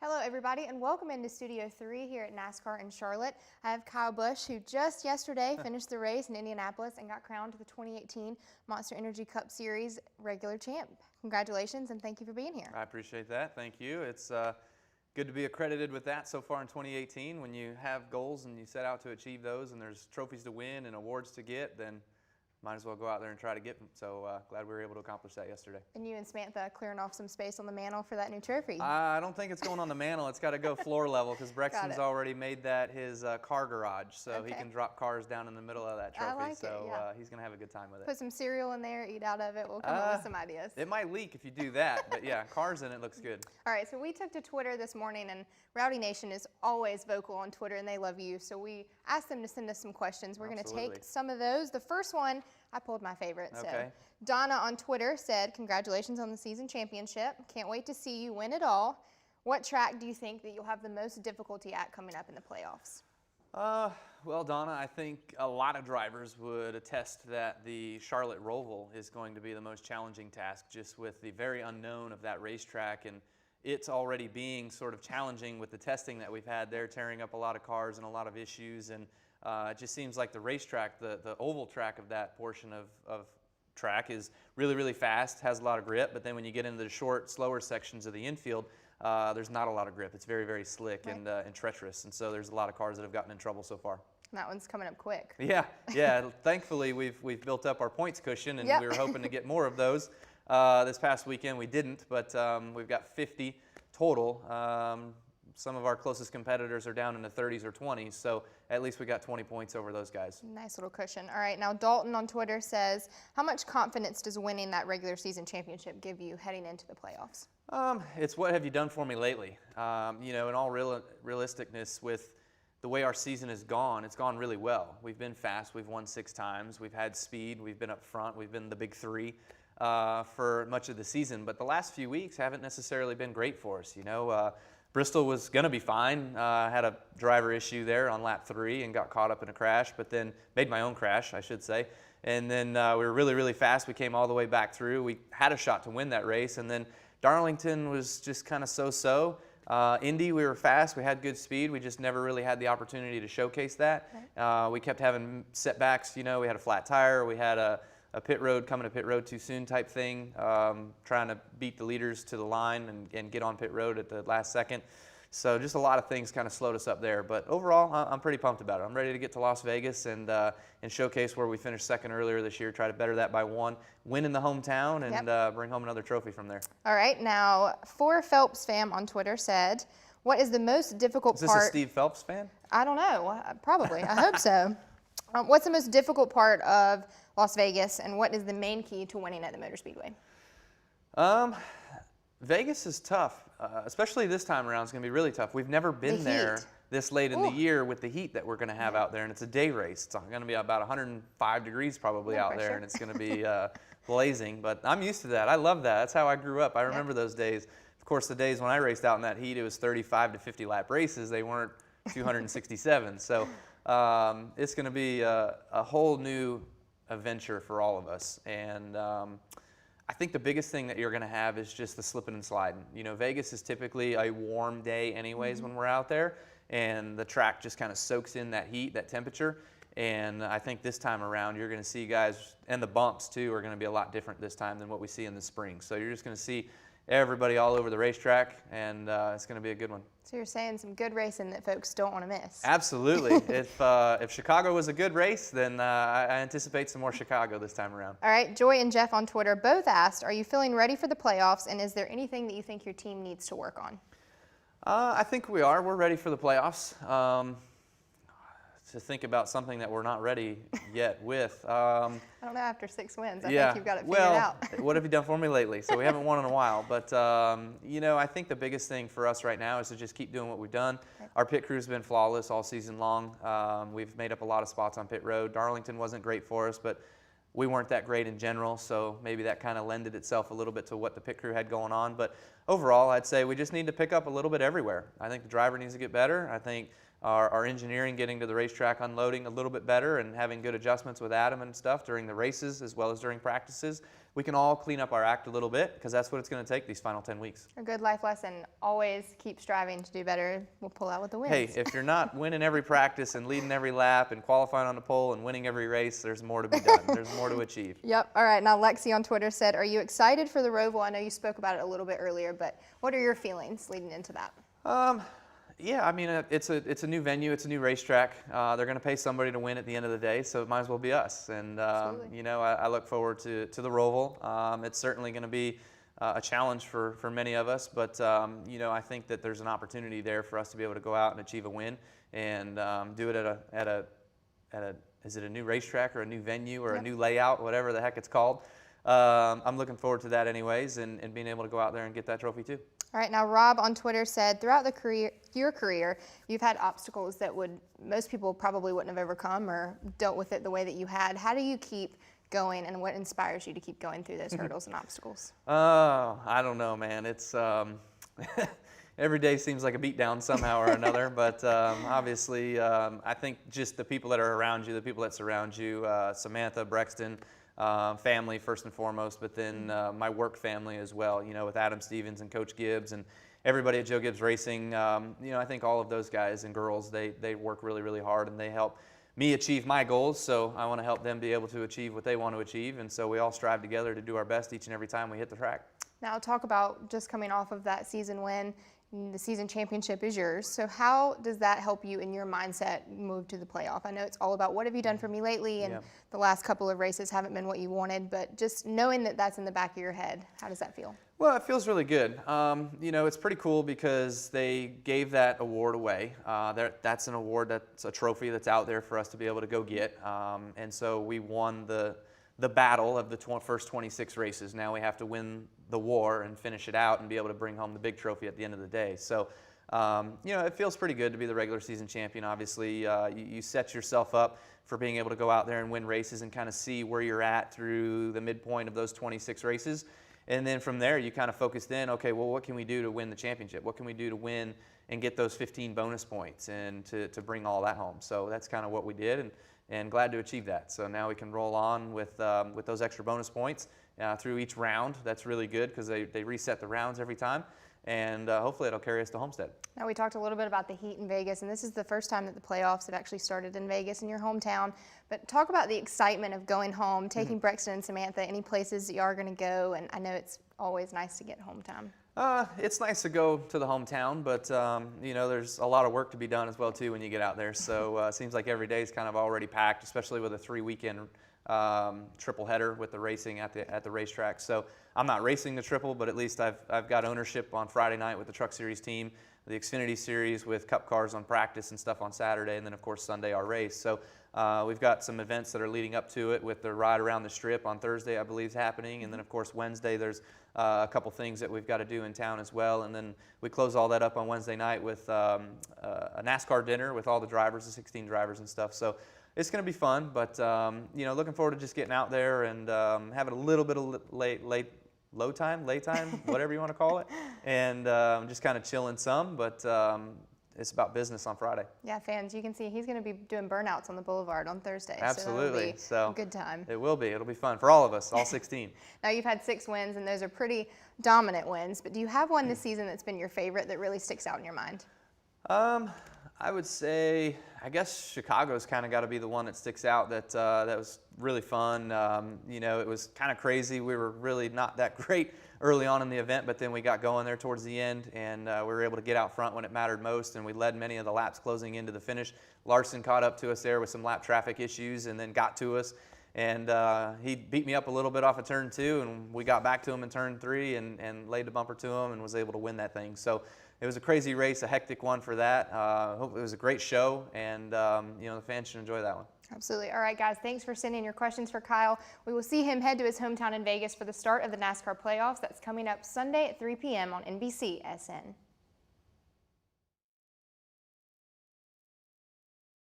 Hello everybody and welcome into Studio 3 here at NASCAR in Charlotte. I have Kyle Busch, who just yesterday finished the race in Indianapolis and got crowned the 2018 Monster Energy Cup Series regular champ. Congratulations and thank you for being here. I appreciate that. Thank you. It's good to be accredited with that so far in 2018. When you have goals and you set out to achieve those and there's trophies to win and awards to get, then might as well go out there and try to get them. So glad we were able to accomplish that yesterday. And you and Samantha clearing off some space on the mantle for that new trophy. I don't think it's going on the mantle. It's got to go floor level because Brexton's already made that his car garage, so he can drop cars down in the middle of that trophy. I like so it, yeah. He's going to have a good time with it. Put some cereal in there, eat out of it. We'll come up with some ideas. It might leak if you do that, but yeah, cars in it looks good. All right, so we took to Twitter this morning, and Rowdy Nation is always vocal on Twitter, and they love you. So we asked them to send us some questions. We're going to take some of those. The first one, I pulled my favorite. Okay. So Donna on Twitter said, "Congratulations on the season championship. Can't wait to see you win it all. What track do you think that you'll have the most difficulty at coming up in the playoffs?" Well, Donna, I think a lot of drivers would attest that the Charlotte Roval is going to be the most challenging task, just with the very unknown of that racetrack, and it's already being sort of challenging with the testing that we've had there, tearing up a lot of cars and a lot of issues, and it just seems like the racetrack, the oval track of that portion of track is really, really fast, has a lot of grip, but then when you get into the short, slower sections of the infield, there's not a lot of grip. It's very, very slick and treacherous, and so there's a lot of cars that have gotten in trouble so far. And that one's coming up quick. Yeah. Thankfully, we've built up our points cushion, and we were hoping to get more of those. This past weekend we didn't, but we've got 50 total. Some of our closest competitors are down in the 30s or 20s, so at least we got 20 points over those guys. Nice little cushion. All right, now Dalton on Twitter says, "How much confidence does winning that regular season championship give you heading into the playoffs?" It's what have you done for me lately? You know, in all realisticness, with the way our season has gone, it's gone really well. We've been fast. We've won 6 times. We've had speed. We've been up front. We've been the big 3 for much of the season. But the last few weeks haven't necessarily been great for us. You know, Bristol was going to be fine. Had a driver issue there on lap 3 and got caught up in a crash, but then made my own crash, I should say. And then we were really, really fast. We came all the way back through. We had a shot to win that race. And then Darlington was just kind of so-so. Indy, we were fast. We had good speed. We just never really had the opportunity to showcase that. We kept having setbacks. You know, we had a flat tire. We had a pit road, coming to pit road too soon type thing, trying to beat the leaders to the line and get on pit road at the last second. So just a lot of things kind of slowed us up there. But overall, I'm pretty pumped about it. I'm ready to get to Las Vegas and showcase where we finished second earlier this year, try to better that by 1, win in the hometown, and bring home another trophy from there. All right, now, For Phelps fam on Twitter said, "What is the most difficult part?" Is this a Steve Phelps fan? I don't know. Probably. I hope so. What's the most difficult part of Las Vegas, and what is the main key to winning at the Motor Speedway? Vegas is tough, especially this time around. It's going to be really tough. We've never been there this late in the year with the heat that we're going to have out there, and it's a day race. It's going to be about 105 degrees probably out there, and it's going to be blazing. But I'm used to that. I love that. That's how I grew up. I remember those days. Of course, the days when I raced out in that heat, it was 35 to 50 lap races. They weren't 267. So it's going to be a whole new adventure for all of us. And I think the biggest thing that you're going to have is just the slipping and sliding. You know, Vegas is typically a warm day anyways when we're out there, and the track just kind of soaks in that heat, that temperature. And I think this time around you're going to see guys, and the bumps too are going to be a lot different this time than what we see in the spring. So you're just going to see everybody all over the racetrack, and it's going to be a good one. So you're saying some good racing that folks don't want to miss. Absolutely. If Chicago was a good race, then I anticipate some more Chicago this time around. All right, Joy and Jeff on Twitter both asked, "Are you feeling ready for the playoffs, and is there anything that you think your team needs to work on?" I think we are. We're ready for the playoffs. To think about something that we're not ready yet with. I don't know, after 6 wins, I think you've got it figured out. What have you done for me lately? So we haven't won in a while, but you know, I think the biggest thing for us right now is to just keep doing what we've done. Our pit crew's been flawless all season long. We've made up a lot of spots on pit road. Darlington wasn't great for us, but we weren't that great in general, so maybe that kind of lended itself a little bit to what the pit crew had going on. But overall, I'd say we just need to pick up a little bit everywhere. I think the driver needs to get better. I think our engineering getting to the racetrack, unloading a little bit better, and having good adjustments with Adam and stuff during the races as well as during practices. we can all clean up our act a little bit, because that's what it's going to take these final 10 weeks. A good life lesson, always keep striving to do better. We'll pull out with the wins. Hey, if you're not winning every practice and leading every lap and qualifying on the pole and winning every race, there's more to be done. There's more to achieve. Yep. All right. Now, Lexi on Twitter said, are you excited for the Roval? I know you spoke about it a little bit earlier, but what are your feelings leading into that? Yeah, I mean, it's a new venue, it's a new racetrack. They're going to pay somebody to win at the end of the day, so it might as well be us. And you know, I look forward to the Roval. It's certainly going to be a challenge for many of us, but you know, I think that there's an opportunity there for us to be able to go out and achieve a win and do it at a is it a new racetrack or a new venue or a new layout, whatever the heck it's called. I'm looking forward to that anyways, and being able to go out there and get that trophy too. All right, now Rob on Twitter said, throughout your career, you've had obstacles that most people probably wouldn't have overcome or dealt with it the way that you had. How do you keep going, and what inspires you to keep going through those hurdles and obstacles? Oh, I don't know, man. It's every day seems like a beatdown somehow or another, but obviously I think just the people that are around you, the people that surround you, Samantha, Brexton, family first and foremost, but then my work family as well, you know, with Adam Stevens and Coach Gibbs and everybody at Joe Gibbs Racing. You know, I think all of those guys and girls, they work really, really hard, and they help me achieve my goals, so I want to help them be able to achieve what they want to achieve, and so we all strive together to do our best each and every time we hit the track. Now talk about just coming off of that season win. The season championship is yours. So how does that help you in your mindset move to the playoff? I know it's all about what have you done for me lately, and the last couple of races haven't been what you wanted, but just knowing that that's in the back of your head, how does that feel? Well, it feels really good. You know, it's pretty cool because they gave that award away. That's an award, that's a trophy that's out there for us to be able to go get. And so we won the battle of the first 26 races. Now we have to win the war and finish it out and be able to bring home the big trophy at the end of the day. So, you know, it feels pretty good to be the regular season champion. Obviously, you set yourself up for being able to go out there and win races and kind of see where you're at through the midpoint of those 26 races. And then from there, you kind of focused in, okay, well, what can we do to win the championship? What can we do to win and get those 15 bonus points and to bring all that home? So that's kind of what we did, and glad to achieve that. So now we can roll on with those extra bonus points through each round. That's really good because they reset the rounds every time, and hopefully it'll carry us to Homestead. Now we talked a little bit about the heat in Vegas, and this is the first time that the playoffs have actually started in Vegas, in your hometown. But talk about the excitement of going home, taking Brexton and Samantha, any places you are going to go, and I know it's always nice to get home time. It's nice to go to the hometown, but you know, there's a lot of work to be done as well too when you get out there. So it seems like every day is kind of already packed, especially with a 3-weekend triple header with the racing at the racetrack. So I'm not racing the triple, but at least I've got ownership on Friday night with the Truck Series team, the Xfinity Series with Cup cars on practice and stuff on Saturday, and then of course Sunday our race. So we've got some events that are leading up to it with the ride around the strip on Thursday, I believe, is happening, and then of course Wednesday there's a couple things that we've got to do in town as well, and then we close all that up on Wednesday night with a NASCAR dinner with all the drivers, the 16 drivers and stuff. So it's going to be fun, but you know, looking forward to just getting out there and having a little bit of lay time, whatever you want to call it, and just kind of chilling some, but it's about business on Friday. Yeah, fans, you can see he's going to be doing burnouts on the boulevard on Thursday. Absolutely. So, a good time. It will be. It'll be fun for all of us, all 16. Now, you've had 6 wins, and those are pretty dominant wins, but do you have one this season that's been your favorite that really sticks out in your mind? I would say, I guess Chicago's kind of got to be the one that sticks out. That was really fun. You know, it was kind of crazy. We were really not that great early on in the event, but then we got going there towards the end, and we were able to get out front when it mattered most, and we led many of the laps closing into the finish. Larson caught up to us there with some lap traffic issues and then got to us, and he beat me up a little bit off of turn 2, and we got back to him in turn 3 and laid the bumper to him and was able to win that thing. So it was a crazy race, a hectic one for that. It was a great show, and you know, the fans should enjoy that one. Absolutely. All right, guys, thanks for sending your questions for Kyle. We will see him head to his hometown in Vegas for the start of the NASCAR playoffs. That's coming up Sunday at 3 p.m. on NBC SN.